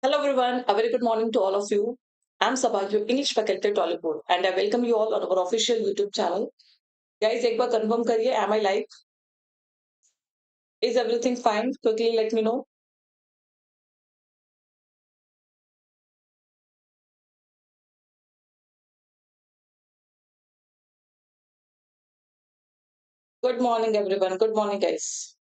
Hello everyone, a very good morning to all of you. I'm Saba, your English faculty at Oliveboard, and I welcome you all on our official YouTube channel. Guys, एक बार confirm करिए, am I live? Is everything fine? Quickly let me know. Good morning everyone. Good morning guys.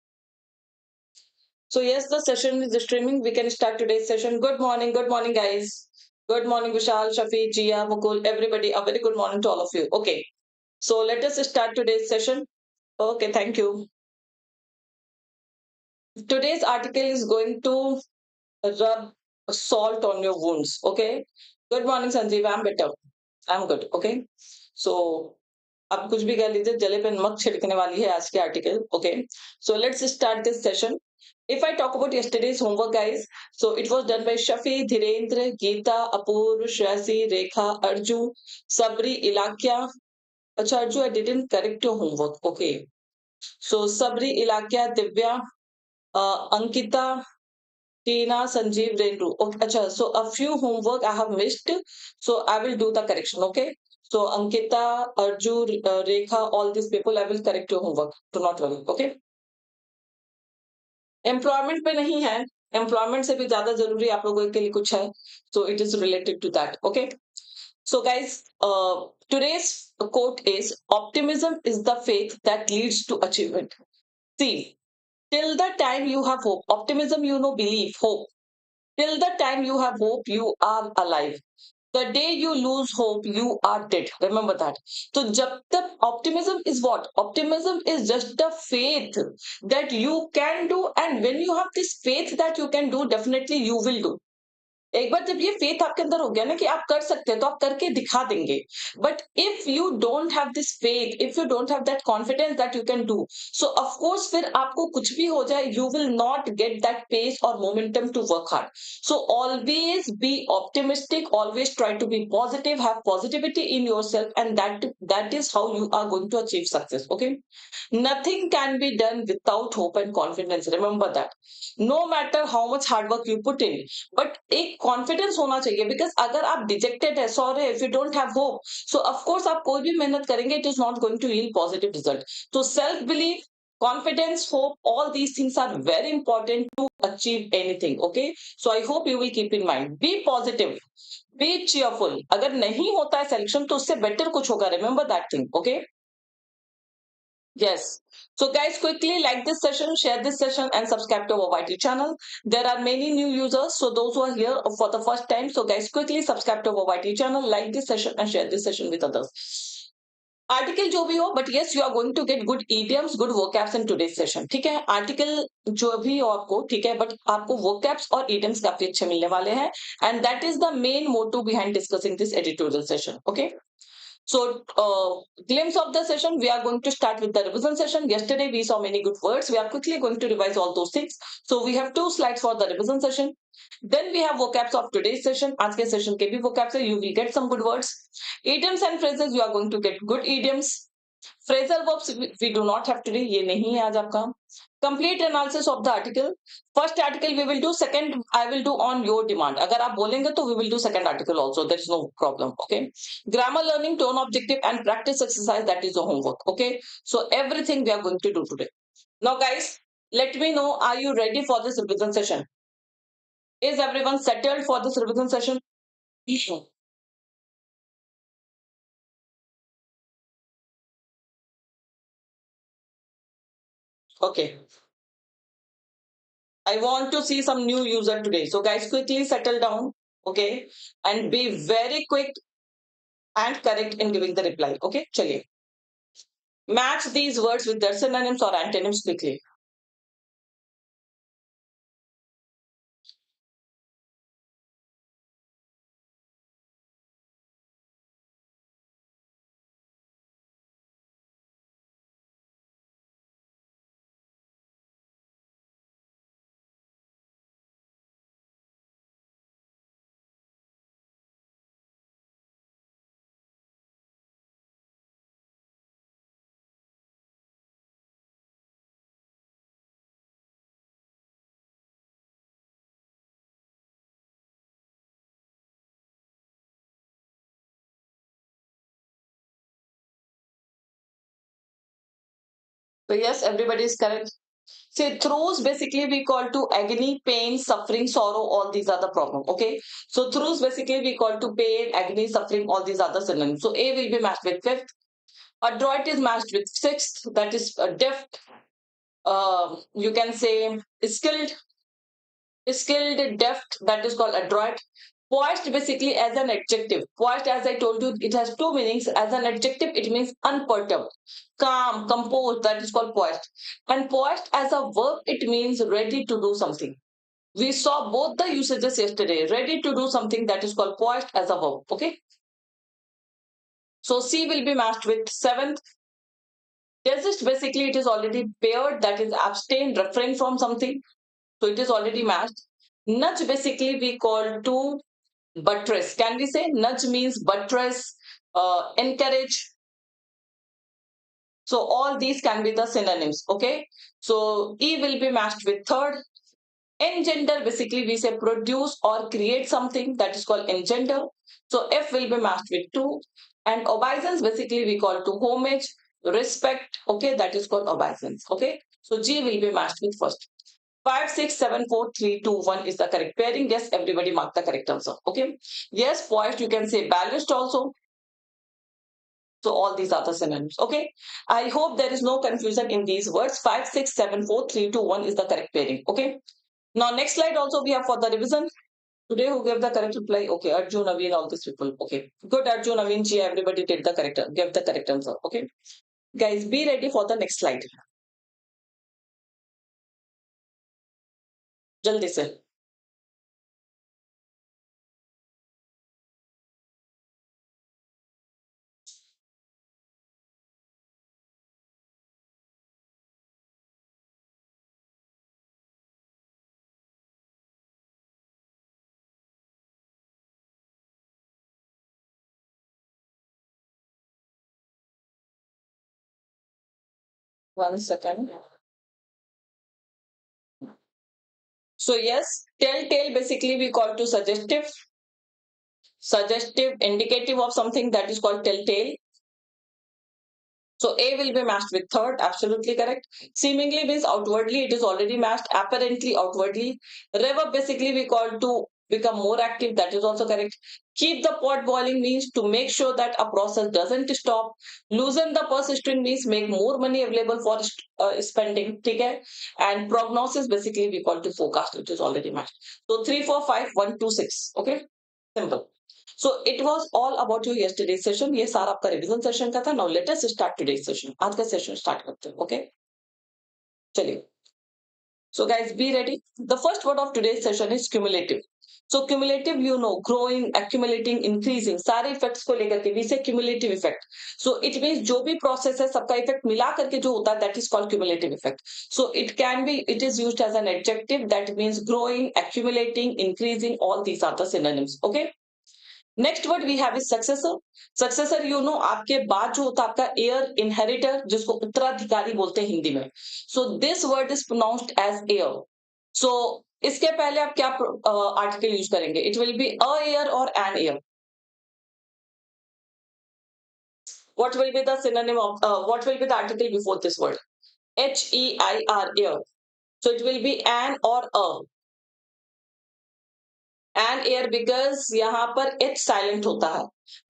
So yes, the session is streaming. We can start today's session. Good morning guys. Good morning Vishal, Shafi, Jia, Mukul, everybody. A very good morning to all of you. Okay, so let us start today's session. Okay, thank you. Today's article is going to rub salt on your wounds. Okay. Good morning, Sanjeev. I'm better. I'm good. Okay. So आप कुछ भी कह लीजिए जले पे नमक छिड़कने वाली है आज की article okay so let's start this session if I talk about yesterday's homework guys so it was done by Shafi, Dhirendra, Geeta, Apurv, Shreyasi, Rekha, Arju, Sabri, Ilakya. Acha Arju, I didn't correct your homework. Okay, so Sabri, Ilakya, Divya, Ankita, Tina, Sanjeev, Rendu. Okay, acha, so a few homework I have missed. So I will do the correction. Okay. So Ankita, Arju, Rekha, all these people, I will correct your homework. Do not worry. Okay. Employment पे नहीं है. Employment से भी ज़्यादा जरूरी आप लोगों के लिए कुछ है. So it is related to that. Okay. So guys, today's quote is optimism is the faith that leads to achievement. See, till the time you have hope, optimism, you know, belief, hope. Till the time you have hope, you are alive. The day you lose hope, you are dead. Remember that. So, jab tak optimism is what? Optimism is just the faith that you can do, and when you have this faith that you can do, definitely you will do. एक बार जब ये faith आपके अंदर हो गया ना कि आप कर सकते हैं तो आप करके दिखा देंगे but if you don't have this faith if you don't have that confidence that you can do so of course फिर आपको कुछ भी हो जाए you will not get that pace और momentum to work hard so always be optimistic always try to be positive have positivity in your self and that is how you are going to achieve success okay nothing can be done without hope and confidence remember that no matter how much hard work you put in but एक confidence होना चाहिए because अगर आप dejected है sorry if you don't have hope so of course आप कोई भी मेहनत करेंगे it is not going to yield positive result तो self belief confidence hope all these things are very important to achieve anything okay so I hope you will keep in mind be positive be cheerful अगर नहीं होता है selection तो उससे better कुछ होगा remember that thing okay yes. So guys, quickly like this session, share this session and subscribe to our YT channel. There are many new users. So those who are here for the first time. So guys, quickly subscribe to our YT channel, like this session and share this session with others. Article जो भी हो but yes you are going to get good idioms good vocabs in today's session ठीक है article जो भी हो आपको ठीक है बट आपको वोकैब्स और ईडियम्स काफी अच्छे मिलने वाले हैं and that is the main motive behind discussing this editorial session okay so, glimpse of the session, we are going to start with the revision session. Yesterday, we saw many good words. We are quickly going to revise all those things. So, we have two slides for the revision session. Then we have vocabs of today's session. आज के session के भी vocabs है. You will get some good words. Idioms and phrases, you are going to get good idioms. Phrasal verbs we do not have today. ये नहीं है आज आपका. Complete analysis of the article. First article we will do. Second I will do on your demand. अगर आप बोलेंगे तो we will do second article also. There is no problem. Okay. Grammar learning, tone objective, and practice exercise. That is the homework. Okay. So everything we are going to do today. Now, guys, let me know. Are you ready for this revision session? Is everyone settled for this revision session? Okay. I want to see some new user today. So guys, quickly settle down, okay, and be very quick and correct in giving the reply. Okay, chaliye. Match these words with their synonyms or antonyms quickly. So yes, everybody is correct. Say throes basically we call to agony, pain, suffering, sorrow, all these are the problem. Okay. So throes basically we call to pain, agony, suffering, all these other synonyms. So A will be matched with fifth. Adroit is matched with sixth. That is deft. You can say skilled, deft. That is called adroit. Poised basically as an adjective. Poised, as I told you, it has two meanings. As an adjective, it means unperturbed, calm, composed. That is called poised. And poised as a verb, it means ready to do something. We saw both the usages yesterday. Ready to do something, that is called poised as a verb. Okay. So C will be matched with seventh. Desist basically it is already paired. That is abstain, refrain from something. So it is already matched. Nudge basically we call to buttress. Can we say nudge means buttress, encourage? So all these can be the synonyms. Okay. So E will be matched with third. Engender basically we say produce or create something, that is called engender. So F will be matched with two. And obeisance basically we call to homage, respect. Okay, that is called obeisance. Okay. So G will be matched with first. 5, 6, 7, 4, 3, 2, 1 is the correct pairing. Yes, everybody mark the correct answer. Okay. Yes, poised you can say balanced also. So all these are the synonyms. Okay. I hope there is no confusion in these words. 5, 6, 7, 4, 3, 2, 1 is the correct pairing. Okay. Now next slide also we have for the revision. Today who gave the correct reply? Okay, Arjun, Naveen, all these people. Okay. Good, Arjun, Naveen, Chia, everybody did the correct, gave the correct answer. Okay. Guys, be ready for the next slide. Jaldi se. 1 second. So yes, telltale basically we call to suggestive. Suggestive, indicative of something, that is called telltale. So A will be matched with third, absolutely correct. Seemingly means outwardly, it is already matched. Apparently, outwardly. Rev up basically we call to become more active, that is also correct. Keep the pot boiling means to make sure that a process doesn't stop. Loosen the purse string means make more money available for spending. Okay? And prognosis basically we call to forecast, which is already matched. So 3, 4, 5, 1, 2, 6. Okay? Simple. So it was all about your yesterday's session. ये सारा आपका revision session का था. Now let us start today's session. आज का session start करते हैं. Okay? चलिए. So guys, be ready. The first word of today's session is cumulative. So cumulative, you know, growing, accumulating, increasing, सारे effects को लेकर के we say cumulative effect. So it means जो भी process है सबका effect मिला करके जो होता है, that is called cumulative effect. So it is used as an adjective, that means growing, accumulating, increasing, all these are the synonyms. Okay? Next word we have is successor. Successor you know आपके बाद जो होता है आपका air inheritor, जिसको उत्तराधिकारी बोलते हैं हिंदी में. So this word is pronounced as air. So इसके पहले आप क्या आर्टिकल यूज करेंगे? It will be a air और an air. what will be the synonym of what will be the article before this word? HEIR, ear. So it will be an or a. And heir because यहाँ पर H silent होता है.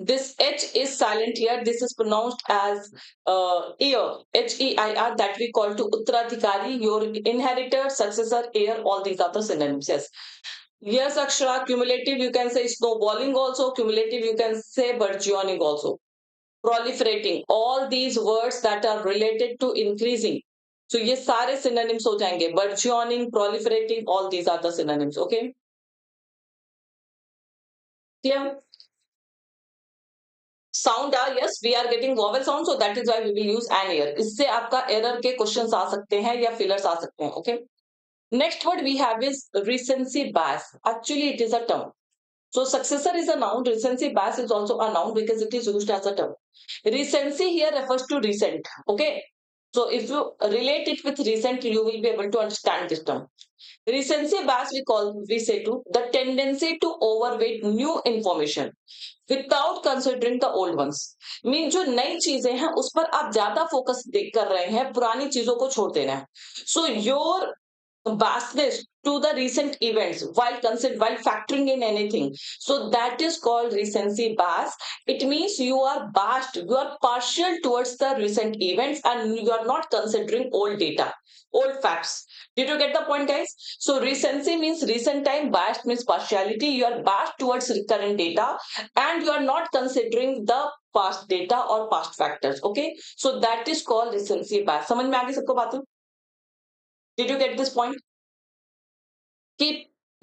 This H is silent here. This is pronounced as ear, HEIR, that we call to उत्तराधिकारी, your inheritor, successor, heir, all these are the synonyms. Yes, Akshara, cumulative you can say snowballing also, cumulative you can say burgeoning also, proliferating, all these words that are related to increasing. So ये सारे synonyms हो जाएंगे. Burgeoning, proliferating, all these are the synonyms. Okay? Clear? Sound yes, we are getting vowel sound, so that is why we will use an ear. इससे आपका error के questions आ सकते हैं या fillers आ सकते हैं. Okay? Next word we have is recency bias. Actually, it is a term. So successor is a noun. Recency bias is also a noun because it is used as a term. Recency here refers to recent. Okay? So if you relate it with recent, you will be able to understand this term. Recency bias we say to the tendency to overweight new information without considering the old ones mean जो नई चीजें हैं उस पर आप ज्यादा focus देख कर रहे हैं, पुरानी चीजों को छोड़ देना है. So your vastness to the recent events while factoring in anything, so that is called recency bias. It means you are biased, you are partial towards the recent events and you are not considering old data, old facts. Did you get the point, guys? So recency means recent time, biased means partiality. You are biased towards current data and you are not considering the past data or past factors. Okay, so that is called recency bias. समझ में आ गई सबको बात? Did you get this point? कि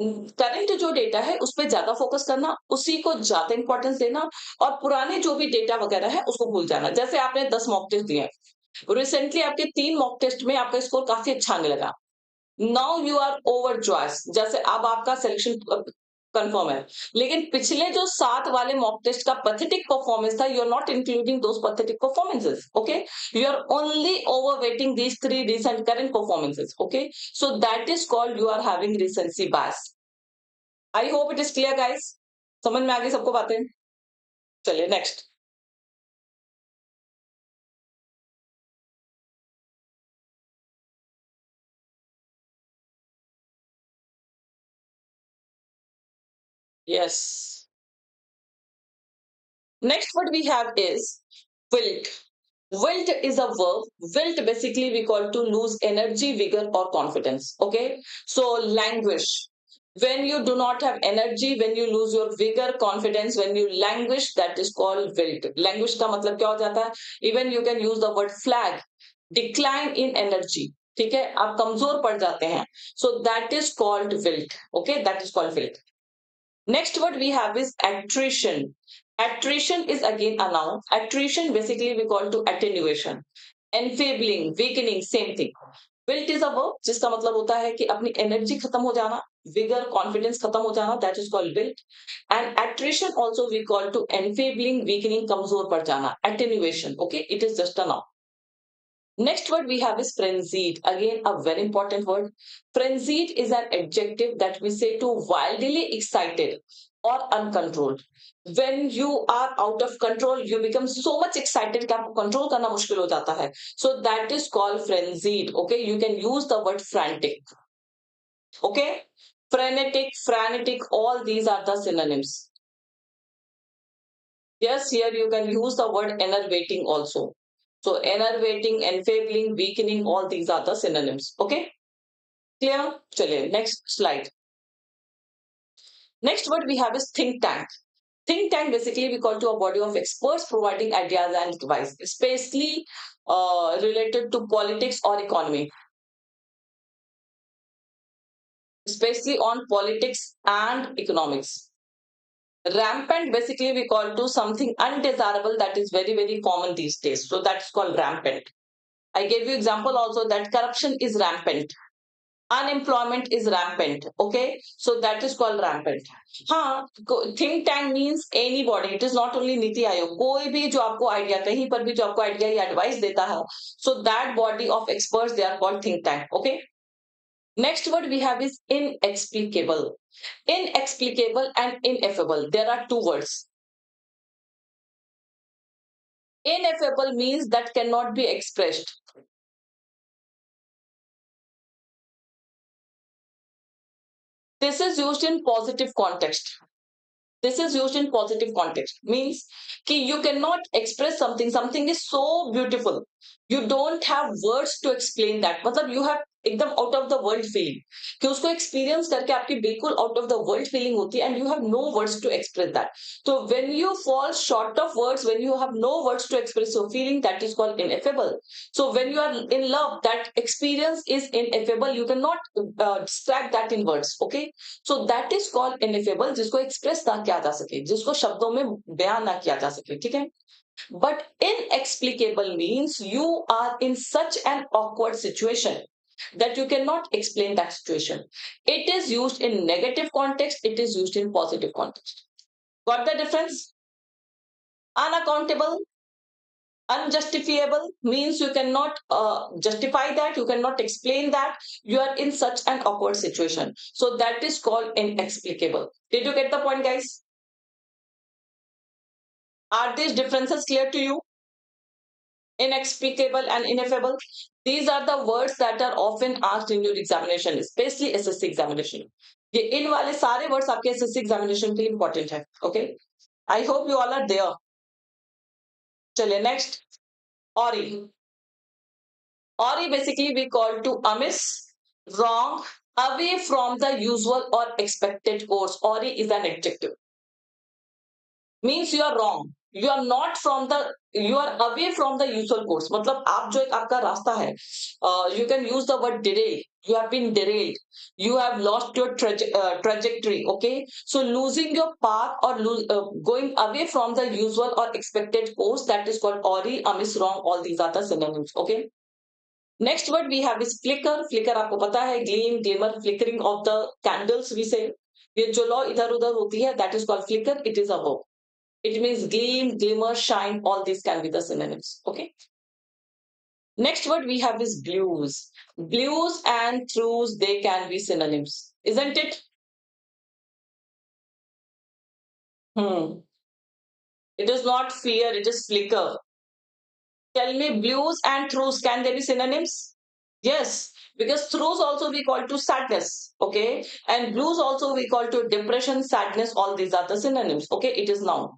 current जो data है उस पर ज्यादा फोकस करना, उसी को ज्यादा इंपॉर्टेंस देना और पुराने जो भी डेटा वगैरह है उसको भूल जाना. जैसे आपने 10 मॉक टेस्ट दिए, रिसेंटली आपके 3 मॉक टेस्ट में आपका स्कोर काफी अच्छा आने लगा. Now you are over choice, जैसे अब आपका सिलेक्शन कंफर्म है, लेकिन पिछले जो 7 वाले मॉक टेस्ट का पैथेटिक परफॉर्मेंस था, you are not including those pathetic performances. Okay, you are only overweighting these 3 recent current performances. Okay, so that is called you are having recency bias. I hope it is clear guys. समझ में आ गई सबको बातें? चलिए next. Yes, next what we have is wilt. Wilt is a verb. Wilt basically we call to lose energy, vigor or confidence. Okay, so languish, when you do not have energy, when you lose your vigor, confidence, when you languish, that is called wilt. Languish का मतलब क्या हो जाता है? Even you can use the word flag, decline in energy. ठीक है, आप कमजोर पड़ जाते हैं. So that is called wilt. Okay, that is called wilt. Next word we have is attrition. Attrition is again a noun. Attrition basically we call to attenuation. Enfabling, weakening, same thing. Wilt is a verb जिसका मतलब होता है कि अपनी energy खत्म हो जाना, vigour confidence खत्म हो जाना, that is called wilt. And attrition also we call to enfabling, weakening, कमजोर पड़ जाना, attenuation. Okay, it is just a noun. Next word we have is frenzied. Again, a very important word. Frenzied is an adjective that we say to wildly excited or uncontrolled. When you are out of control, you become so much excited कि आपको control करना मुश्किल हो जाता है. So that is called frenzied. Okay, you can use the word frantic. Okay, frenetic, frantic, all these are the synonyms. Yes, here you can use the word enervating also. So enervating, enfabling, weakening, all these are the synonyms. Okay, clear? Chaliye, next slide. Next word we have is think tank. Think tank basically we call to a body of experts providing ideas and advice, especially related to politics or economy, especially on politics and economics. Rampant basically we call to something undesirable that is very, very common these days. So that's called rampant. I gave you example also that corruption is rampant. Unemployment is rampant. Okay, so that is called rampant. हाँ, think tank means anybody. It is not only NITI Aayog. कोई भी जो आपको idea, कहीं पर भी जो आपको आइडिया या एडवाइस देता है, so that body of experts they are called think tank. Okay. Next word we have is inexplicable. Inexplicable and ineffable. There are 2 words. Ineffable means that cannot be expressed. This is used in positive context. This is used in positive context. Means कि you cannot express something. Something is so beautiful. You don't have words to explain that. मतलब you have एकदम out of the world feeling. कि उसको experience करके आपकी बिल्कुल out of the world feeling होती है and you have no words to express that. So when you fall short of words, when you have no words to express your feeling, that is called ineffable. So when you are in love, that experience is ineffable. You cannot describe that in words. Okay. So that is called ineffable, जिसको express ना किया जा सके, जिसको शब्दों में बयान ना किया जा सके. ठीक है. But inexplicable means you are in such an awkward situation that you cannot explain that situation. It is used in negative context. It is used in positive context. Got the difference? Unaccountable, Unjustifiable means you cannot justify that, you cannot explain that, you are in such an awkward situation. So that is called inexplicable. Did you get the point, guys? Are these differences clear to you? Inexplicable and ineffable. These are the words that are often asked in your examination, especially SSC examination. ये इन वाले सारे words आपके SSC examination के लिए important है. Okay, I hope you all are there. चलिए next. ऑरी. ऑरी basically we call to amiss, wrong, away from the usual or expected course. Ori is an adjective. Means you are wrong. You are not from the, you are away from the usual course. मतलब आप जो एक आपका रास्ता है, you can use the word derail. You have been derailed. You have lost your trajectory. Okay, so losing your path or going away from the usual or expected course, that is called ori, amiss, wrong. All these are the synonyms. Okay. Next word we have is flicker. Flicker आपको पता है, gleam, glimmer, flickering of the candles we say. ये जो लॉ इधर उधर होती है, that is called flicker. It is a verb. It means gleam, glimmer, shine. All this can be the synonyms. Okay. Next word we have is blues. Blues and throughs, they can be synonyms, isn't it? It is not fear, it is flicker. Tell me, blues and throughs, can they be synonyms? Yes, because throughs also we call to sadness, okay? And blues also we call to depression, sadness, all these are the synonyms, okay? It is noun.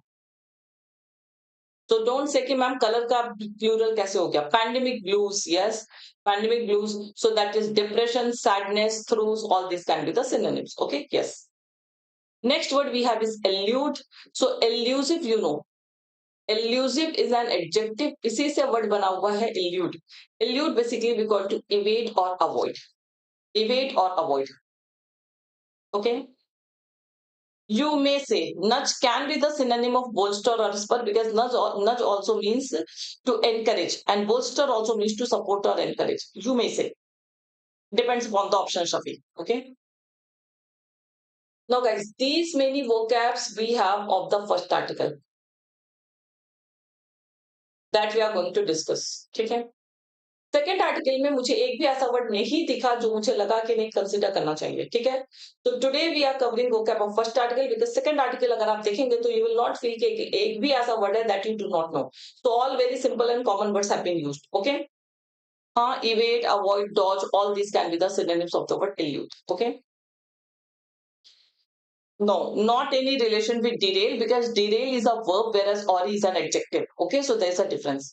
So don't say कि ma'am colour का plural कैसे हो गया. Pandemic blues, yes, pandemic blues. So that is depression, sadness, throughs, all these can be the synonyms, okay? Yes. Next word we have is elude. So elusive, you know. Elusive is an adjective. इसी से word बना हुआ है elude. Elude basically we call to evade or avoid. Evade or avoid. Okay. You may say nudge can be the synonym of bolster or spur, because nudge also means to encourage, and bolster also means to support or encourage. You may say. Depends upon the option, Shafi. Okay. Now guys, these many vocabs we have of the first article that we are going to discuss. Okay. Second article में मुझे एक भी ऐसा word नहीं दिखा जो मुझे लगा कि नहीं कंसिडर करना चाहिए. ठीक है. तो today we are covering vocab of first article, because second article अगर आप देखेंगे तो यू विल नॉट फील कि एक भी ऐसा वर्ड है that you do not know. So all very simple and common words have been used. Okay. हाँ, evade, avoid, dodge, all this can be the synonyms of the word elude. Okay. No, not any relation with derail, because derail is a verb whereas ori is an adjective. Okay, so there's a difference.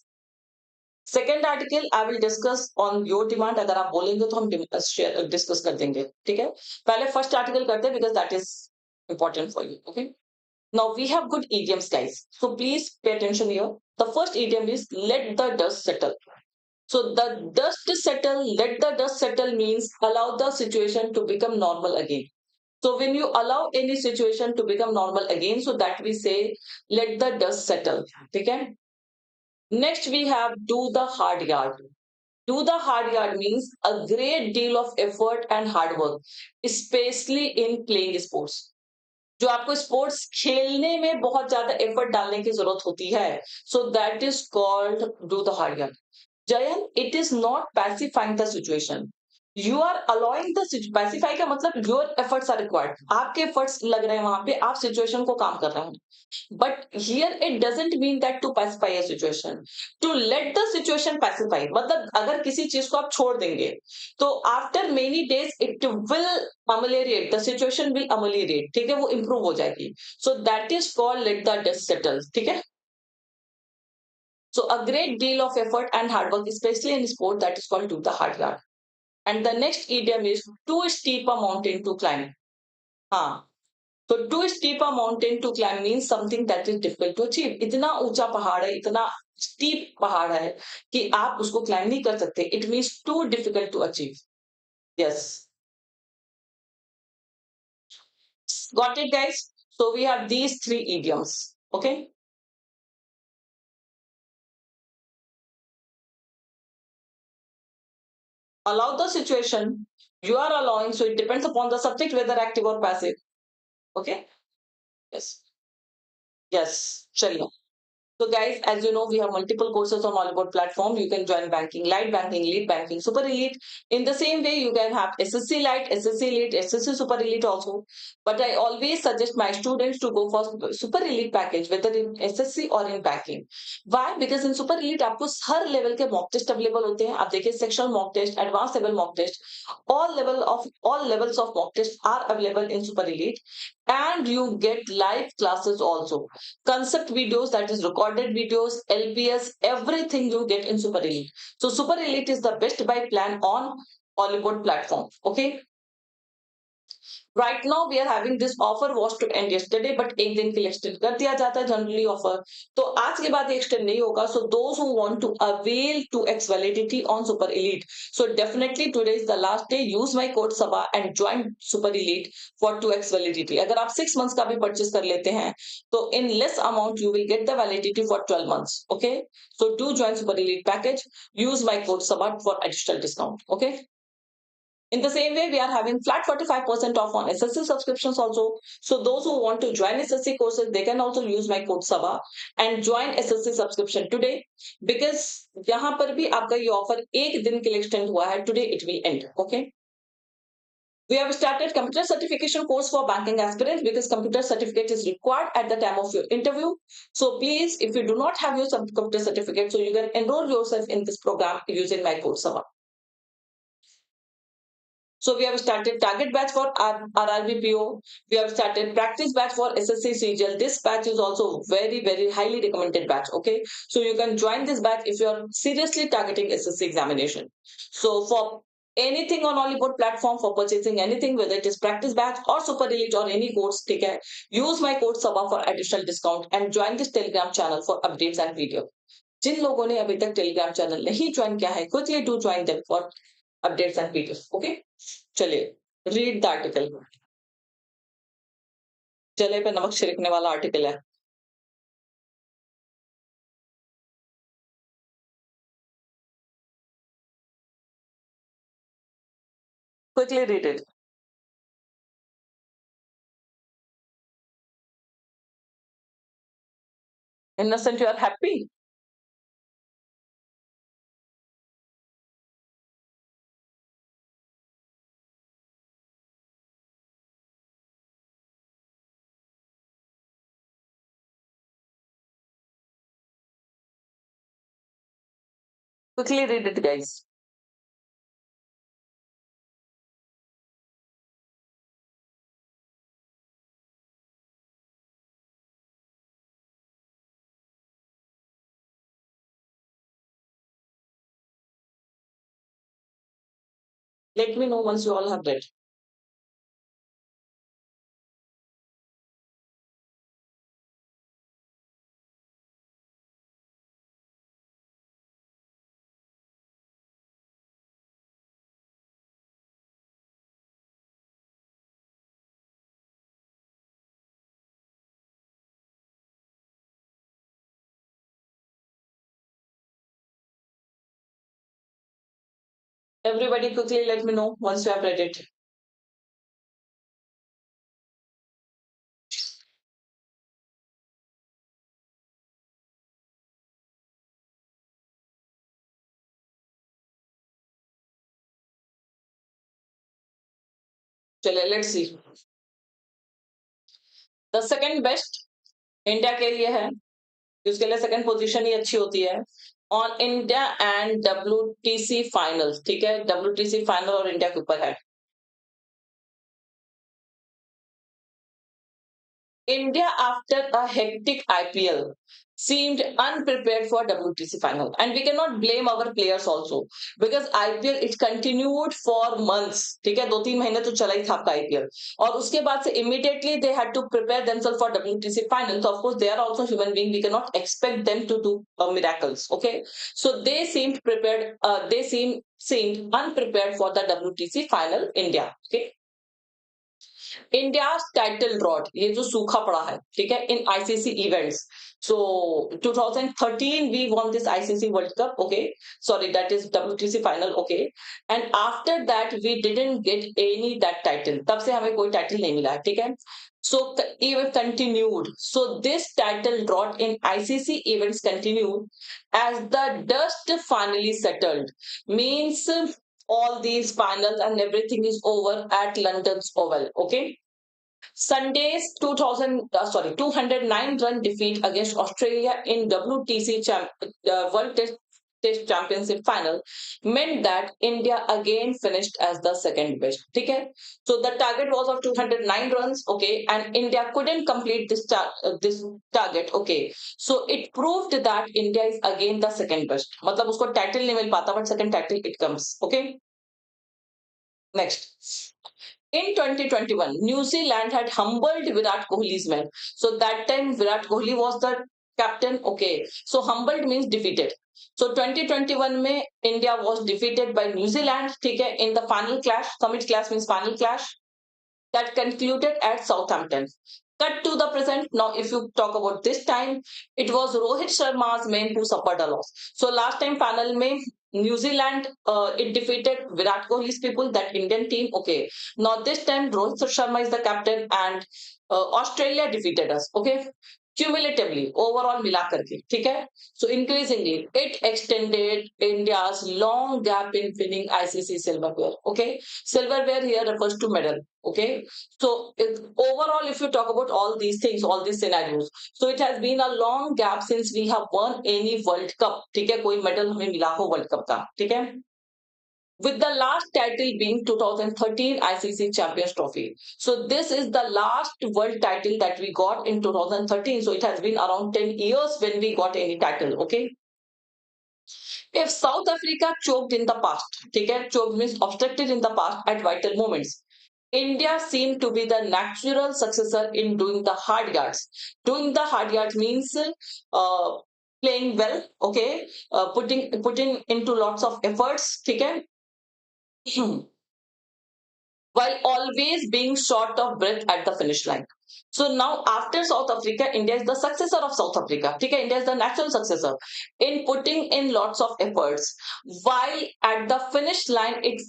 Second article I will discuss on your demand. अगर आप बोलेंगे तो हम discuss कर देंगे. ठीक है. पहले फर्स्ट आर्टिकल करते हैं, because that is important for you. Okay. Now we have good idioms, guys. So please pay attention here. The first idiom is let the dust settle. So the dust settle, let the dust settle means allow the situation to become normal again. So when you allow any situation to become normal again, so that we say let the dust settle. Okay. Next we have do the hard yard. Do the hard yard means a great deal of effort and hard work, especially in playing sports. जो आपको sports खेलने में बहुत ज्यादा effort डालने की जरूरत होती है, so that is called do the hard work. जयन, it is not pacifying the situation. You are allowing the, pacify का मतलब योर एफर्ट्स आर रिक्वायर्ड. आपके एफर्ट्स लग रहे हैं वहां पे, आप सिचुएशन को काम कर रहे हैं. But here it doesn't mean that to pacify a situation. To let the situation pacify, मतलब अगर किसी चीज को आप छोड़ देंगे तो after many days it will ameliorate, the situation will ameliorate. ठीक है, वो improve हो जाएगी. So that is called let the dust settle. ठीक है. So a great deal of effort and hard work, especially in sport, that is called do the hard work. And the next idiom is too steep a mountain to climb. हाँ. तो to steep a mountain to climb means something that is difficult to achieve. इतना ऊंचा पहाड़ है, इतना steep पहाड़ है कि आप उसको क्लाइम नहीं कर सकते. It means to difficult to achieve. Yes, got it guys. So we have these three idioms. Okay. Allow the situation, you are allowing, so it depends upon the subject whether active or passive. Okay. Yes. Yes, चलिए. So guys, as you know, we have multiple courses on Oliveboard platform. You can join banking, light banking, lead banking, super elite. In the same way, you can have SSC light, SSC elite, SSC super elite also. But I always suggest my students to go for super elite package, whether in SSC or in banking. Why? Because in super elite आपको हर level के mock test available होते हैं. आप देखिए sectional mock test, advanced level mock test, all levels of mock test are available in super elite, and you get live classes also, concept videos, that is recorded videos, LPS, everything you get in super elite. So super elite is the best buy plan on Oliveboard platform. Okay, right now we are having this offer was to end yesterday, but एक दिन के लिए extend कर दिया जाता है generally offer. तो आज के बाद extend नहीं होगा. So those who want to avail to X validity on super elite, so definitely today is the last day. Use my code Saba and join super elite for 2x validity. अगर आप 6 months का भी purchase कर लेते हैं, तो in less amount you will get the validity for 12 months. Okay, so do join super elite package. Use my code Saba for additional discount. Okay. In the same way, we are having flat 45% off on SSC subscriptions also. So those who want to join SSC courses, they can also use my code Saba and join SSC subscription today, because यहाँ पर भी आपका ये offer एक दिन के लिए extend हुआ है. Today it will end. Okay. We have started computer certification course for banking aspirants, because computer certificate is required at the time of your interview. So please, if you do not have your computer certificate, so you can enroll yourself in this program using my code Saba. So we have started target batch for RRBPO. We have started practice batch for SSC CGL. This batch is also very highly recommended batch. Okay, so you can join this batch if you are seriously targeting SSC examination. So for anything on Oliveboard platform, for purchasing anything, whether it is practice batch or super elite or any course, take care. Use my code Saba for additional discount and join this Telegram channel for updates and video. जिन लोगों ने अभी तक Telegram channel नहीं join किया है, quickly do join them for updates and videos. Okay, चलिए read the article. जले पे नमक छिड़कने वाला आर्टिकल है. Quickly read it. Innocent, you are happy. Quickly read it, guys. Let me know once you all have read. Everybody quickly let me know once you have read it. चलिए, let's see. The second best India के लिए है, उसके लिए second position ही अच्छी होती है on India and WTC final. ठीक है, WTC फाइनल और इंडिया के ऊपर है. India, after a hectic IPL, seemed unprepared for WTC final, and we cannot blame our players also, because IPL it continued for months. ठीक है, 2-3 महीने तो चला ही था आपका IPL, और उसके बाद से immediately they had to prepare themselves for WTC final. So of course they are also human being. We cannot expect them to do miracles. Okay, so they seemed prepared. They seemed unprepared for the WTC final. India. Okay. India title drought, ये जो सूखा पड़ा है, ठीक है, in ICC events. So 2013 we won this ICC World Cup. Okay, sorry, that is WTC final. Okay, and after that we didn't get any that title. तब से हमें कोई टाइटल नहीं मिला है. ठीक है, So even continued. So this title drought in ICC events continued as the dust finally settled. Means all these finals and everything is over at London's Oval. Okay. Sunday's 209 run defeat against Australia in World Test Championship final meant that India again finished as the second best. Okay? So the target was of 209 runs, okay, and India couldn't complete this target, okay. So it proved that India is again the second best. मतलब उसको title नहीं मिल पाता, but second title it comes, okay. Next. In 2021, New Zealand had humbled Virat Kohli's men. So that time Virat Kohli was the captain. Okay. So humbled means defeated. So 2021 में India was defeated by New Zealand. ठीक है, in the final clash. Summit clash means final clash that concluded at Southampton. Cut to the present. Now, if you talk about this time, it was Rohit Sharma's men who suffered a loss. So last time final में New Zealand it defeated Virat Kohli's people, that Indian team. Okay. Now this time Rohit Sharma is the captain and Australia defeated us. Okay. Cumulatively overall मिला करके ठीक है. So increasingly it extended India's long gap in winning ICC silverware. Okay, silverware here refers to medal. Okay, so overall if you talk about all these things, all these scenarios, so it has been a long gap since we have won any World Cup. ठीक है, कोई medal हमें मिला हो World Cup का. ठीक है, with the last title being 2013 ICC Champions Trophy. So this is the last world title that we got in 2013. So it has been around 10 years when we got any title. Okay. If South Africa choked in the past, okay, choked means obstructed in the past at vital moments. India seemed to be the natural successor in doing the hard yards. Doing the hard yards means playing well, okay, putting into lots of efforts, okay, while always being short of breath at the finish line. So now after South Africa, India is the successor of South Africa. Okay, India is the natural successor in putting in lots of efforts, while at the finish line it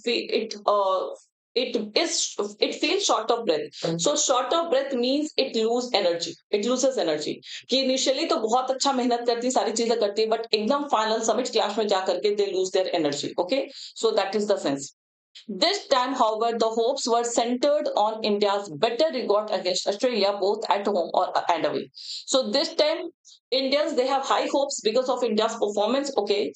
feels short of breath. So short of breath means it loses energy. It loses energy. कि initially तो बहुत अच्छा मेहनत करती, सारी चीजें करती, but एकदम final summit clash में जा करके they lose their energy. Okay, so that is the sense. This time, however, the hopes were centered on India's better record against Australia, both at home and away. So this time, Indians they have high hopes because of India's performance. Okay,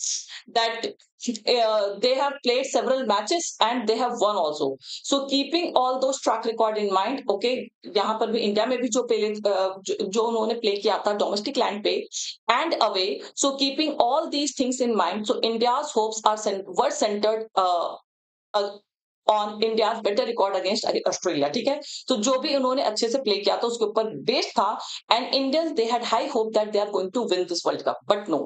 that they have played several matches and they have won also. So keeping all those track record in mind, okay, यहाँ पर भी India में भी जो उन्होंने play किया था domestic land पे and away. So keeping all these things in mind, so India's hopes were centered on India better record against Australia. ठीक है, तो जो भी उन्होंने अच्छे से प्ले किया था उसके ऊपर बेस्ड था and Indians they had high hope that they are going to win this world cup, but no,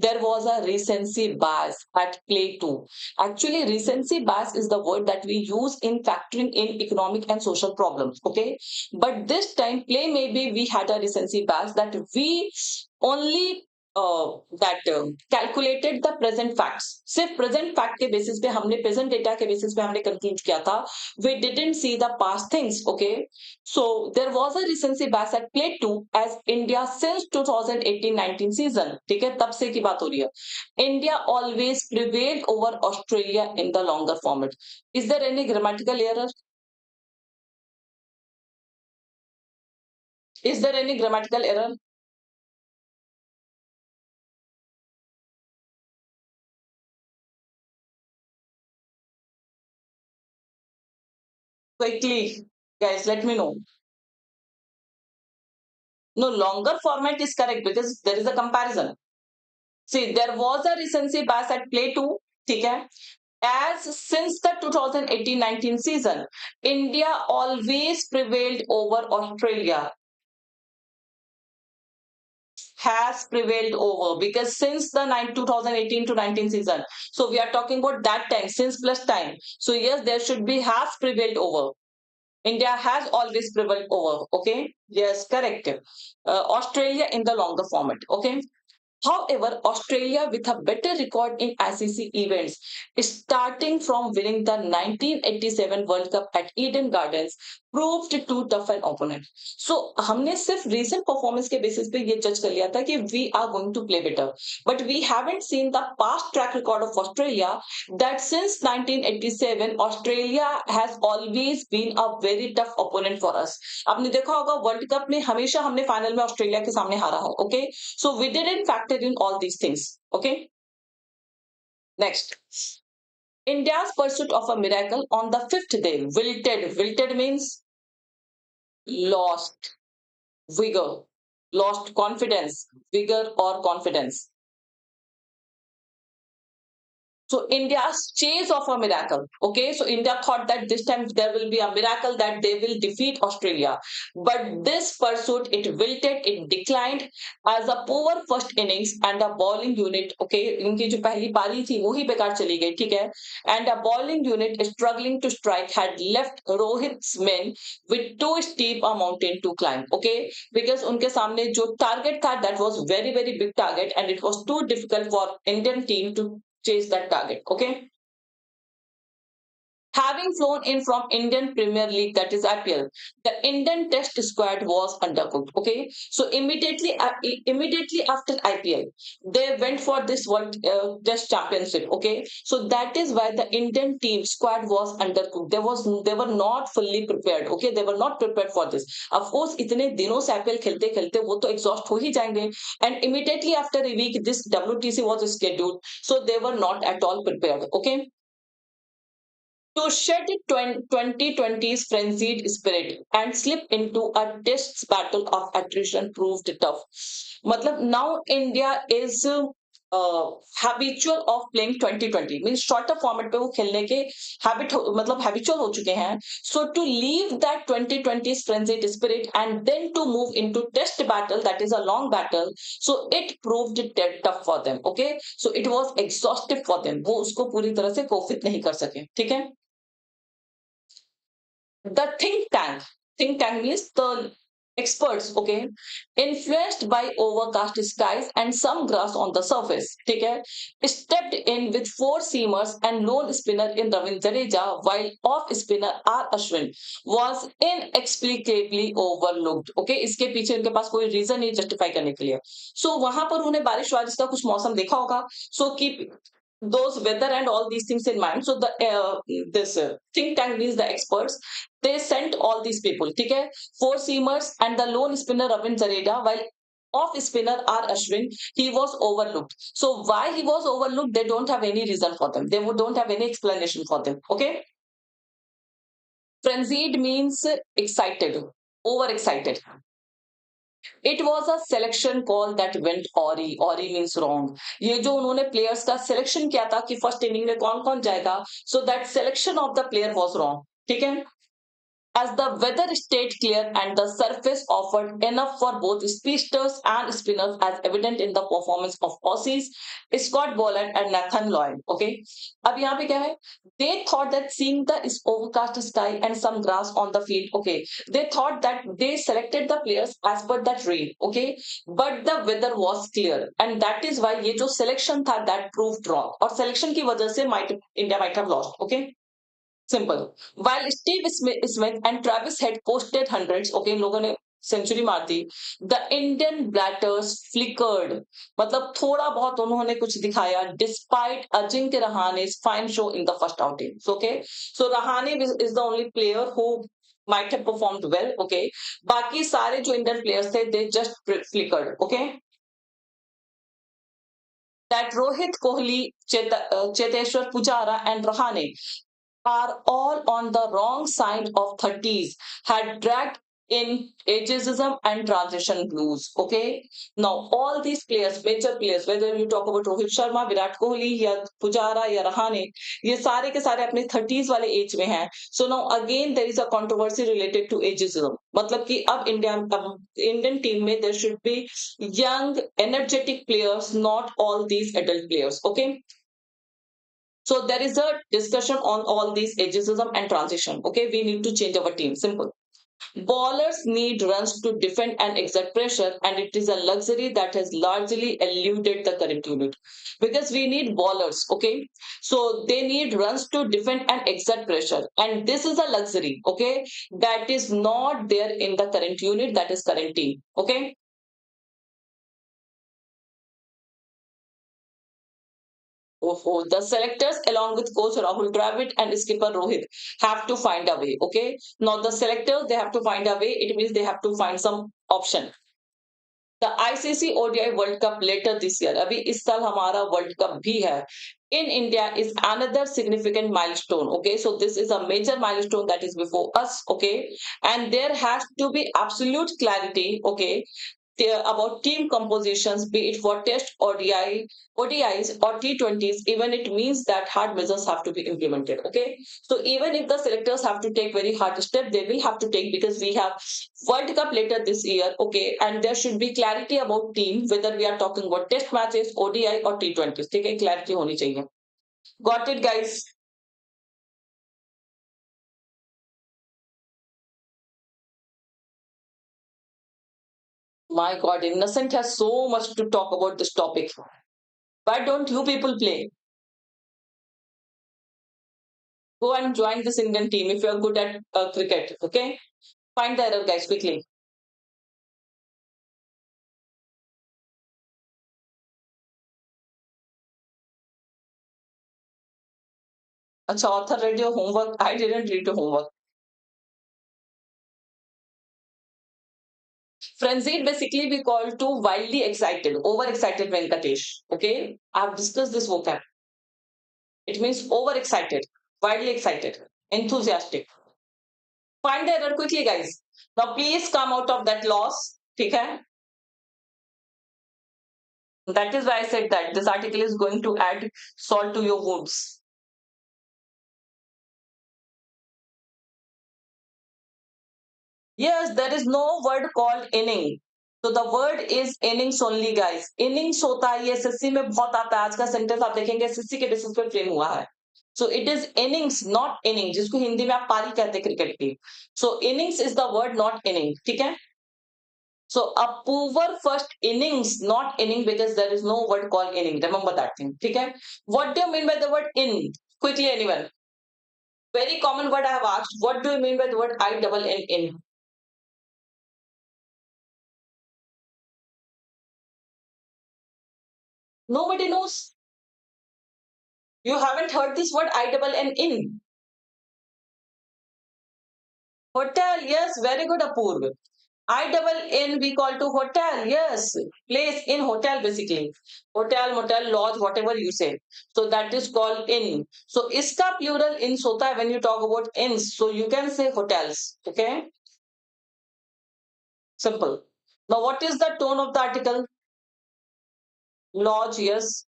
there was a recency bias at play too. Actually, recency bias is the word that we use in factoring in economic and social problems. Okay, but this time play maybe we had a recency bias that we only that calculated the present facts. सिर्फ present fact के basis पे हमने present data के basis पे हमने conclude किया था. We didn't see the past things. Okay, so there was a recency bias at play too as India since 2018-19 season. ठीक है, तब से की बात हो रही है. India always prevailed over Australia in the longer format. Is there any grammatical error? Is there any grammatical error? Quickly, guys, let me know. No, longer format is correct because there is a comparison. See, there was a recency bias at play too. Okay? As since the 2018-19 season, India always prevailed over Australia. Has prevailed over because since the 2018 to 19 season. So we are talking about that time, since plus time. So yes, there should be has prevailed over. India has always prevailed over. Okay. Yes, correct. Australia in the longer format. Okay. However, Australia with a better record in ICC events, starting from winning the 1987 World Cup at Eden Gardens, proved too tough an opponent. So हमने सिर्फ recent performance के basis पे ये judge कर लिया था कि we are going to play better, but we haven't seen the past track record of Australia, that since 1987 Australia has always been a very tough opponent for us. आपने देखा होगा वर्ल्ड कप में हमेशा हमने फाइनल में Australia के सामने हारा है. Okay, so we didn't factor in all these things. Okay, next. India's pursuit of a miracle on the fifth day wilted. Wilted means lost vigor, lost confidence, vigor or confidence. So India's chase of a miracle. Okay, so India thought that this time there will be a miracle that they will defeat Australia. But this pursuit, it wilted, it declined as a poor first innings and a bowling unit. Okay, इनकी जो पहली पारी थी वो ही बेकार चली गई, ठीक है? And a bowling unit struggling to strike had left Rohit's men with too steep a mountain to climb. Okay, because उनके सामने जो target था, that was very very big target and it was too difficult for Indian team to chase that target. Okay, having flown in from Indian Premier League, that is IPL, the Indian Test squad was undercooked. Okay, so immediately after IPL, they went for this World Test Championship. Okay, so that is why the Indian team squad was undercooked. They were not fully prepared. Okay, they were not prepared for this. Of course, इतने दिनों से IPL खेलते खेलते वो तो exhaust हो ही जाएंगे. And immediately after a week, this WTC was scheduled, so they were not at all prepared. Okay. To shed 2020's frenzied spirit and slip into a test battle of attrition proved tough. मतलब now India is habitual of playing 2020 means shorter format पे वो खेलने के मतलब habitual हो चुके हैं. So to leave that 2020's frenzied spirit and then to move into test battle, that is a long battle, so it proved tough for them. Okay, so it was exhaustive for them. वो उसको पूरी तरह से cope नहीं कर सके, ठीक है? The think tank means the experts, okay, influenced by overcast skies and some grass on the surface, ठीक है, stepped in with four seamers and lone spinner in Ravindra Jadeja, while off spinner R Ashwin was inexplicably overlooked. Okay, इसके पीछे उनके पास कोई reason नहीं justify करने के लिए. So वहां पर उन्हें बारिश वारिश का कुछ मौसम देखा होगा. So keep those weather and all these things in mind. So the this think tank means the experts. They sent all these people, ठीक है, four seamers and the lone spinner Ravin Jadeja, while off spinner R Ashwin, he was overlooked. So why he was overlooked, they don't have any reason for them. They don't have any explanation for them. Okay, frenzied means excited, overexcited. It was a selection call that went awry. Awry means wrong. ये जो उन्होंने players का selection किया था कि first inning में कौन कौन जाएगा, so that selection of the player was wrong. ठीक है? As the weather stayed clear and the surface offered enough for both speedsters and spinners, as evident in the performance of Aussies, Scott Boland and Nathan Lloyd. Okay, अब यहाँ पे क्या है? They thought that seeing the overcast sky and some grass on the field, okay, they thought that they selected the players as per that rain. Okay, but the weather was clear and that is why ये जो selection था that proved wrong और selection की वजह से India might have lost. Okay. Simple. While Steve Smith and Travis had posted hundreds, okay, इन लोगों ने century मार दी, the Indian batters flickered. मतलब थोड़ा बहुत उन्होंने कुछ दिखाया despite Ajinkya रहाने's fine show in the first outing. Okay, so Rahane is the only player who might have performed well. Okay, बाकी सारे जो Indian players थे, they just flickered. Okay. That Rohit Kohli, Cheteshwar Pujara and Rahane are all on the wrong side of 30s, had dragged in ageism and transition blues. Okay, now all these players, major players, whether you talk about Rohit Sharma, Virat Kohli या Pujara या Rahane, ये सारे के सारे अपने 30s वाले as में हैं. So now again there is a controversy related to ageism. मतलब कि अब Indian team में there should be young energetic players, not all these adult players. Okay. So there is a discussion on all these ageism and transition. Okay, we need to change our team. Simple. Bowlers need runs to defend and exert pressure, and it is a luxury that has largely eluded the current unit. Because we need bowlers, okay? So they need runs to defend and exert pressure, and this is a luxury, okay? That is not there in the current unit, that is current team, okay? Oh, the selectors, along with coach Rahul Dravid and skipper Rohit, have to find a way. Okay. Now the selectors, they have to find a way. It means they have to find some option. The ICC ODI World Cup later this year. अभी इस साल हमारा World Cup भी है. In India is another significant milestone. Okay, so this is a major milestone that is before us. Okay, and there has to be absolute clarity. Okay, about team compositions, be it for Test ODIs or T20s, even it means that hard measures have to be implemented. Okay, so even if the selectors have to take very hard step, they will have to take because we have World Cup later this year. Okay, and there should be clarity about team whether we are talking about Test matches, ODI or T20s. ठीक है, clarity होनी चाहिए. Got it, guys? My God, Innocent has so much to talk about this topic. Why don't you people play? Go and join this Indian team if you are good at cricket. Okay, find the error, guys, quickly. Acha, author read your homework. I didn't read your homework. Frenzied basically we call to wildly excited, overexcited Venkatesh. Okay, I have discussed this vocab. It means overexcited, wildly excited, enthusiastic. Find the error quickly, guys. Now please come out of that loss. Okay. That is why I said that this article is going to add salt to your wounds. Yes, there is no word called inning. तो the word is innings only guys. Innings होता है, ये SSC में बहुत आता है. आज का सेंटेंस आप देखेंगे एसएससी के बेसिस पे फ्रेम हुआ है. So it is innings not inning, जिसको हिंदी में आप पारी कहते हैं क्रिकेट की. So innings is the word, not inning. ठीक है. So a poorer first innings, not inning, because there is no word called inning. Remember that thing. ठीक है. What do you mean by the word in? Quickly anyone. Very common word I have asked. What do you mean by the word I double N in? Nobody knows. You haven't heard this word I double N in. Hotel, yes, very good, Apurv. I double N we call to hotel, yes. Place in hotel basically. Hotel, motel, lodge, whatever you say. So that is called inn. So iska plural ins hota hai when you talk about inns. So you can say hotels. Okay. Simple. Now what is the tone of the article? Lodge, yes.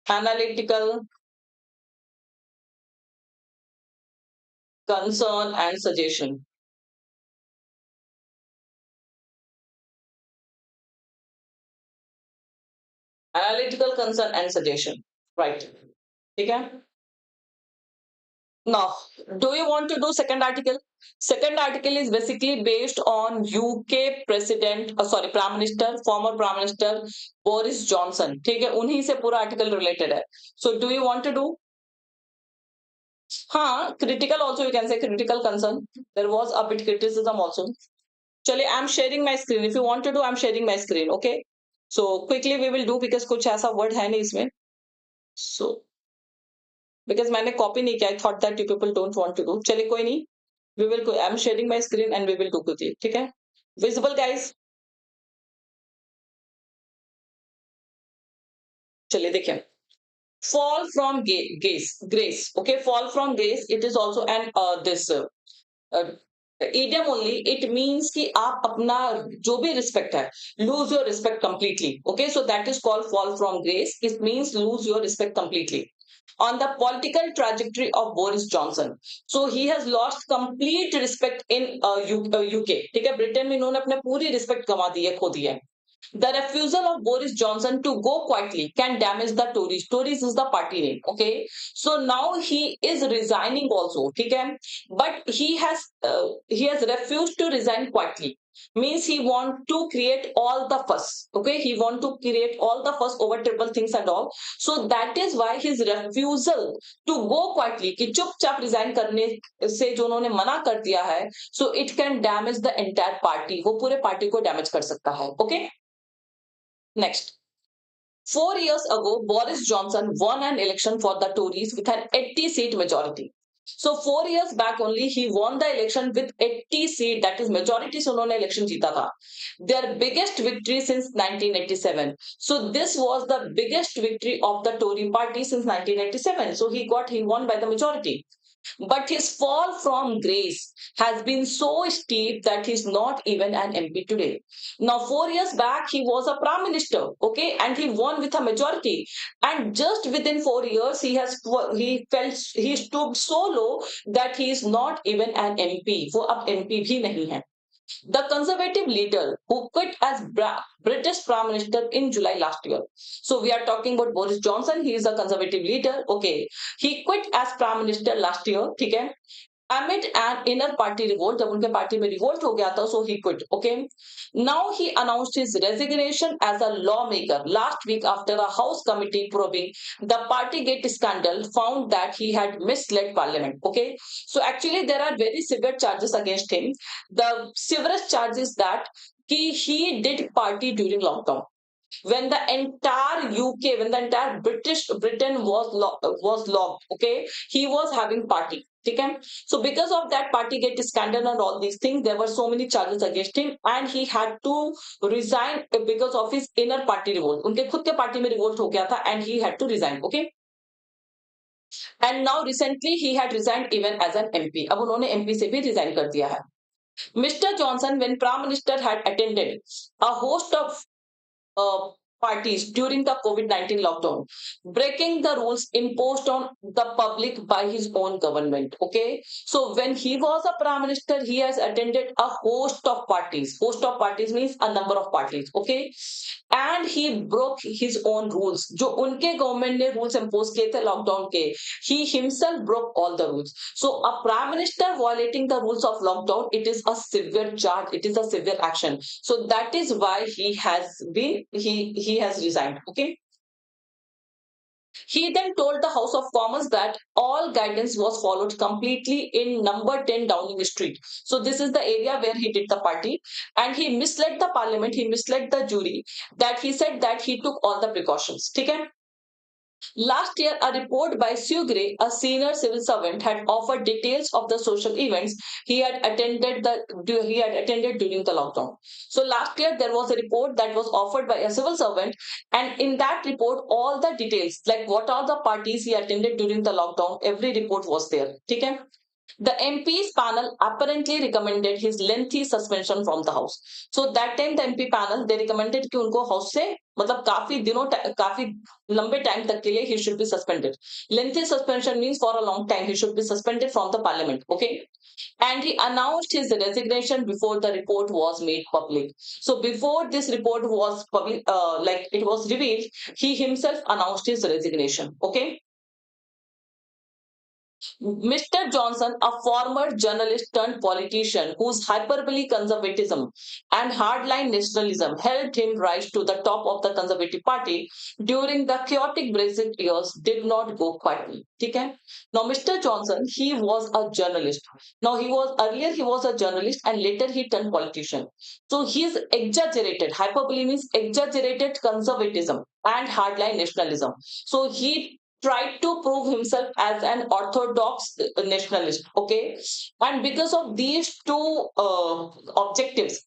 Analytical, concern and suggestion. Analytical, concern and suggestion. Right. Okay. Now, do you want to do second article? Second article is basically based on UK president, sorry, Prime Minister, former Prime Minister Boris Johnson. ठीक है, उन्हीं से पूरा article related है. So, do you want to do? हाँ, critical also you can say critical concern. There was a bit criticism also. चलिए, I'm sharing my screen. If you want to do, I'm sharing my screen. Okay. So quickly we will do because कुछ ऐसा word है नहीं इसमें. So because मैंने copy नहीं किया, I thought that you people don't want to do. चलिए कोई नहीं. We will go. I'm sharing my screen and we will do quickly. ठीक है? Visible guys. चलिए देखिए. Fall from grace. Okay, fall from grace. It is also an this uh, idiom only. It means कि आप अपना जो भी respect है, lose your respect completely. Okay, so that is called fall from grace. It means lose your respect completely. On the political trajectory of Boris Johnson. So he has lost complete respect in UK. ठीक है, Britain में इन्होंने अपने पूरी respect गंवा दी है, खो दी है. The refusal of Boris Johnson to go quietly can damage the Tories. Tories is the party name. Okay. So now he is resigning also. Okay. But he has refused to resign quietly. Means he want to create all the fuss. Okay. He want to create all the fuss over triple things and all. So that is why his refusal to go quietly, कि चुपचाप resign करने से जो उन्होंने मना कर दिया है, so it can damage the entire party. वो पूरे पार्टी को डैमेज कर सकता है. Okay. Next. 4 years ago, Boris Johnson won an election for the Tories with an 80-seat majority. So 4 years back only, he won the election with 80 seat, that is majority से उन्होंने election जीता था. Their biggest victory since 1987. So this was the biggest victory of the Tory party since 1987. So he won by the majority. But his fall from grace has been so steep that he's not even an MP today. Now, 4 years back, he was a prime minister, okay, and he won with a majority. And just within 4 years, he stooped so low that he is not even an MP. वो अब MP भी नहीं है. The conservative leader who quit as British Prime Minister in July last year. So we are talking about Boris Johnson. He is a conservative leader. Okay. He quit as Prime Minister last year. ठीक है. Amid an inner party revolt, जब उनके party में revolt हो गया था, so he quit. Okay. Now he announced his resignation as a lawmaker last week after a House committee probing the Partygate scandal found that he had misled Parliament. Okay. So actually there are very severe charges against him. The severest charge is that he did party during lockdown when the entire UK, when the entire Britain was locked, okay, he was having party. Okay? So because of that Partygate scandal and all these things, there were so many charges against him, and he had to resign because of his inner party revolt. उनके खुद के party में revolt हो गया था, and he had to resign. Okay. And now recently he had resigned even as an MP. अब उन्होंने MP से भी resign कर दिया है. Mr. Johnson, when Prime Minister, had attended a host of uh, parties during the COVID-19 lockdown, breaking the rules imposed on the public by his own government. Okay. So when he was a prime minister, he has attended a host of parties. Host of parties means a number of parties. Okay. And he broke his own rules. जो उनके government ने rules impose किए थे lockdown के, he himself broke all the rules. So a prime minister violating the rules of lockdown, it is a severe charge. It is a severe action. So that is why he has resigned. Okay. He then told the House of Commons that all guidance was followed completely in number 10 Downing Street. So this is the area where he did the party, and he misled the parliament, he misled the jury, that he said that he took all the precautions. Okay? Last year, a report by Sue Gray, a senior civil servant, had offered details of the social events he had attended during the lockdown. So last year there was a report that was offered by a civil servant, and in that report, all the details, like what are the parties he attended during the lockdown, every report was there. Okay? The MP's panel apparently recommended his lengthy suspension from the House. So that time the MP panel, they recommended कि उनको House से मतलब काफी लंबे time तक के लिए he should be suspended. Lengthy suspension means for a long time he should be suspended from the Parliament. Okay. And he announced his resignation before the report was made public. So before this report was public, like it was revealed, he himself announced his resignation. Okay. Mr. Johnson, a former journalist turned politician whose hyperbole conservatism and hardline nationalism helped him rise to the top of the Conservative Party during the chaotic Brexit years, did not go quietly. Okay? Now, Mr. Johnson, he was a journalist. Now, he was a journalist, and later he turned politician. So his exaggerated, hyperbole means exaggerated conservatism and hardline nationalism. So he tried to prove himself as an orthodox nationalist. Okay. And because of these two objectives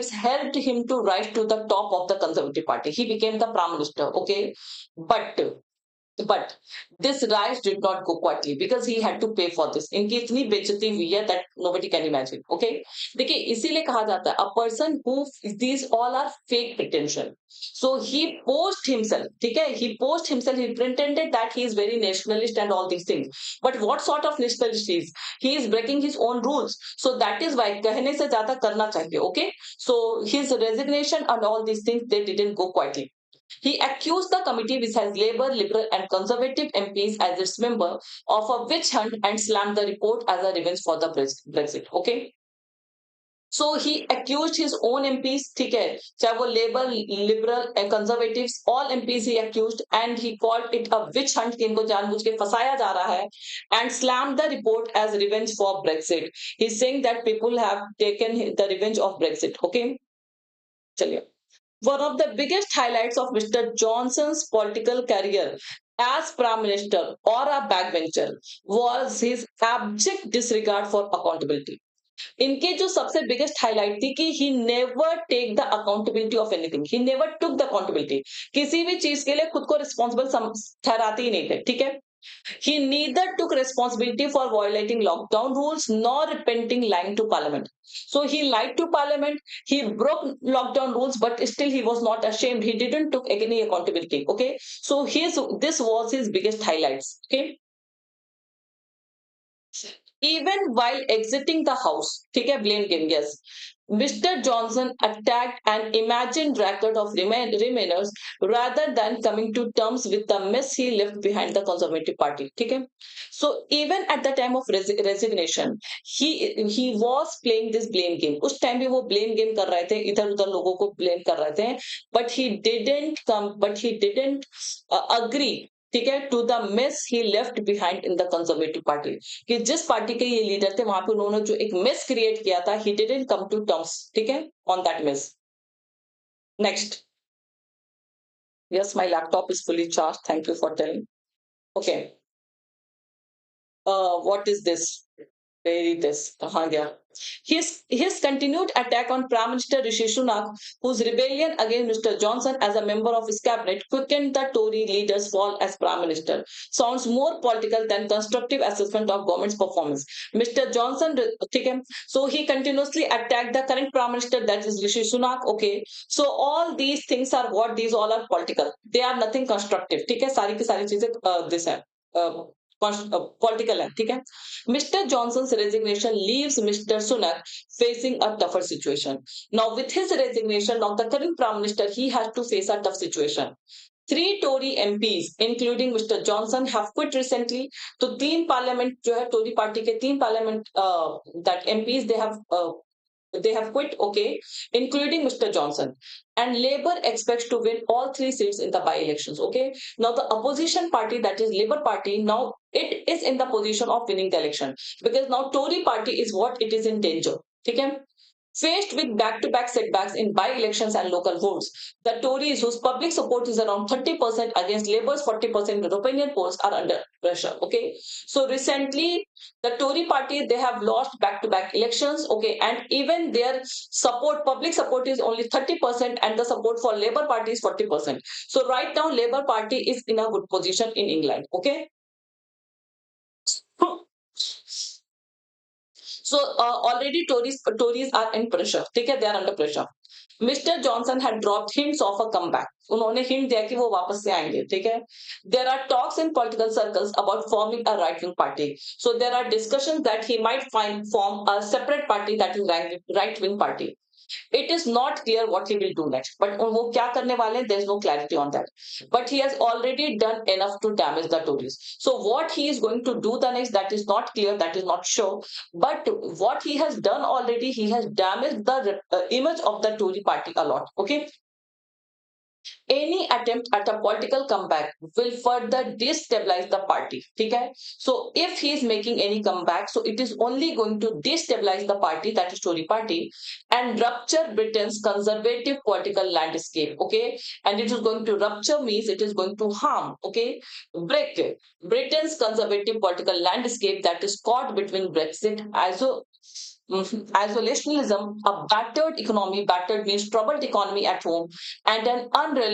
helped him to rise to the top of the Conservative Party. He became the prime minister. Okay. But But this rise did not go quietly because he had to pay for this. इनकी इतनी बेइज्जती हुई है that nobody can imagine. Okay, देखिए इसीलिए कहा जाता है a person who, these all are fake pretension. So he posed himself, ठीक है, he posed himself, he pretended that he is very nationalist and all these things. But what sort of nationalist he is? He is breaking his own rules. So that is why कहने से ज्यादा करना चाहिए. Okay, so his resignation and all these things, they didn't go quietly. He accused the committee, which has Labour, Liberal, and Conservative MPs as its member, of a witch hunt and slammed the report as a revenge for the Brexit. Okay. So he accused his own MPs, ठीक है, चाहे वो Labour, Liberal, and Conservatives, all MPs he accused, and he called it a witch hunt कि इनको जानबूझ के फंसाया जा रहा है, and slammed the report as revenge for Brexit. He's saying that people have taken the revenge of Brexit. Okay, चलिए. One of the biggest highlights of Mr. Johnson's political career as Prime Minister or a backbencher was his abject disregard for accountability. इनके जो सबसे biggest highlight थी कि he never take the accountability of anything, he never took the accountability, किसी भी चीज के लिए खुद को रिस्पॉन्सिबल ठहराते ही नहीं थे. ठीक है, he neither took responsibility for violating lockdown rules nor repenting lying to parliament. So he lied to parliament, he broke lockdown rules, but still he was not ashamed, he didn't took any accountability. Okay, so this was his biggest highlights. Okay, even while exiting the house, ठीक है, blame game, yes, Mr. Johnson attacked an imagined record of remainers rather than coming to terms with the mess he left behind the Conservative Party. ठीक है, so even at the time of resignation, he was playing this blame game. उस time भी वो blame game कर रहे थे, इधर उधर लोगों को blame कर रहे थे, but he didn't agree, ठीक है, to the mess he left behind in the conservative party, कि जिस पार्टी के ये लीडर थे वहां पे उन्होंने जो एक मेस क्रिएट किया था, he didn't come to terms, ठीक है, on that mess. Next, yes my laptop is fully charge, thank you for telling. Okay, what is this, कहाँ गया? His continued attack on Prime Minister Rishi Sunak, whose rebellion against Mr. Johnson as a member of his cabinet quickened the Tory leader's fall as Prime Minister, sounds more political than constructive assessment of government's performance. Mr. Johnson, okay, so he continuously attacked the current Prime Minister, that is Rishi Sunak. Okay, so all these things are what? These all are political. They are nothing constructive. ठीक है, सारी की सारी चीजें this है. Political है. ठीक है, mister Johnson's resignation leaves mister Sunak facing a tougher situation. Now with his resignation, now the current prime minister, he has to face a tough situation. 3 Tory MPs, including Mr. Johnson, have quit recently. तो 3 parliament जो है Tori party के 3 parliament that MPs they have quit, okay, including Mr. Johnson. And Labour expects to win all 3 seats in the by-elections. Okay, now the opposition party, that is Labour Party, now it is in the position of winning the election because now Tory party is what it is in danger. Okay, faced with back-to-back setbacks in by-elections and local votes, the Tories, whose public support is around 30% against Labour's 40% in opinion polls, are under pressure. Okay, so recently the Tory party, they have lost back-to-back elections. Okay, and even their support, public support, is only 30%, and the support for Labour Party is 40%. So right now, Labour Party is in a good position in England. Okay. So already Tories are in pressure. ठीक है, they are under pressure. Mr. Johnson had dropped hints of a comeback. उन्होंने hint दिया कि वो वापस से आएंगे. ठीक है. There are talks in political circles about forming a right-wing party. So there are discussions that he might form a separate party, that is right-wing party. It is not clear what he will do next, but वो क्या करने वाले हैं, there is no clarity on that. But he has already done enough to damage the Tories. So what he is going to do the next, that is not clear, that is not sure. But what he has done already, he has damaged the image of the Tory party a lot. Okay. Any attempt at a political comeback will further destabilize the party. ठीक है? So if he is making any comeback, so it is only going to destabilize the party, that is Tory party, and rupture Britain's conservative political landscape. Okay, and it is going to rupture means it is going to harm. Okay, break Britain's conservative political landscape that is caught between Brexit, isolationism, a battered economy, battered means troubled economy at home, and an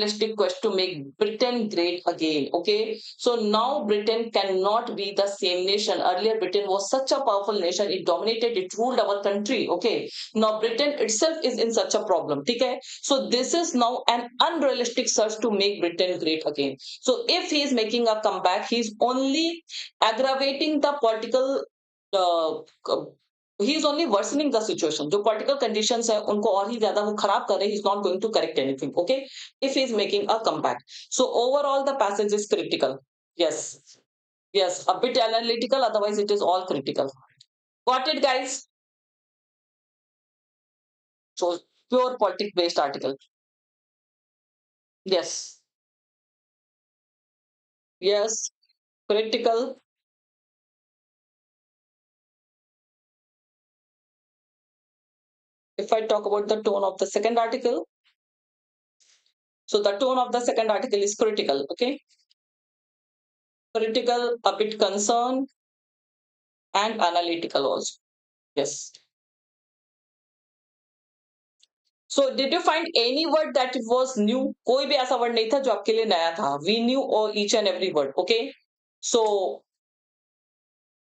unrealistic quest to make Britain great again. Okay, so now Britain cannot be the same nation. Earlier Britain was such a powerful nation, it dominated, it ruled our country. Okay, now Britain itself is in such a problem. Okay, so this is now an unrealistic search to make Britain great again. So if he is making a comeback, he is only aggravating the political uh, he is only worsening the situation. जो political conditions है उनको और ही ज्यादा वो खराब कर रहे हैं. He is not going to correct anything. Okay, if he is making a comeback. So overall the passage is critical. Yes, yes, a bit analytical. Otherwise it is all critical. Got it, guys? So pure politic based article. Yes, yes, critical. If I talk about the tone of the second article, so the tone of the second article is critical. Okay, critical, a bit concerned, and analytical also. Yes. So did you find any word that was new? कोई भी ऐसा word नहीं था जो आपके लिए नया था. We knew all each and every word. Okay. So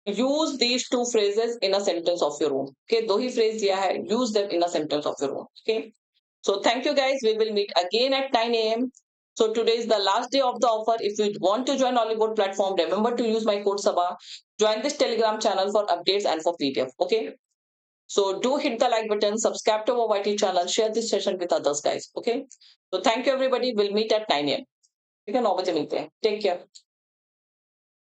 use these two phrases in a sentence of your own. Okay. दो ही phrase दिया है. Use them in a sentence of your own. Okay. So thank you guys. We will meet again at 9 a.m. So today is the last day of the offer. If you want to join Oliveboard platform, remember to use my code Saba. Join this Telegram channel for updates and for PDF. Okay. So do hit the like button, subscribe to our YT channel, share this session with others, guys. Okay. So thank you everybody. We'll meet at 9 a.m. You can always meet there. Take care.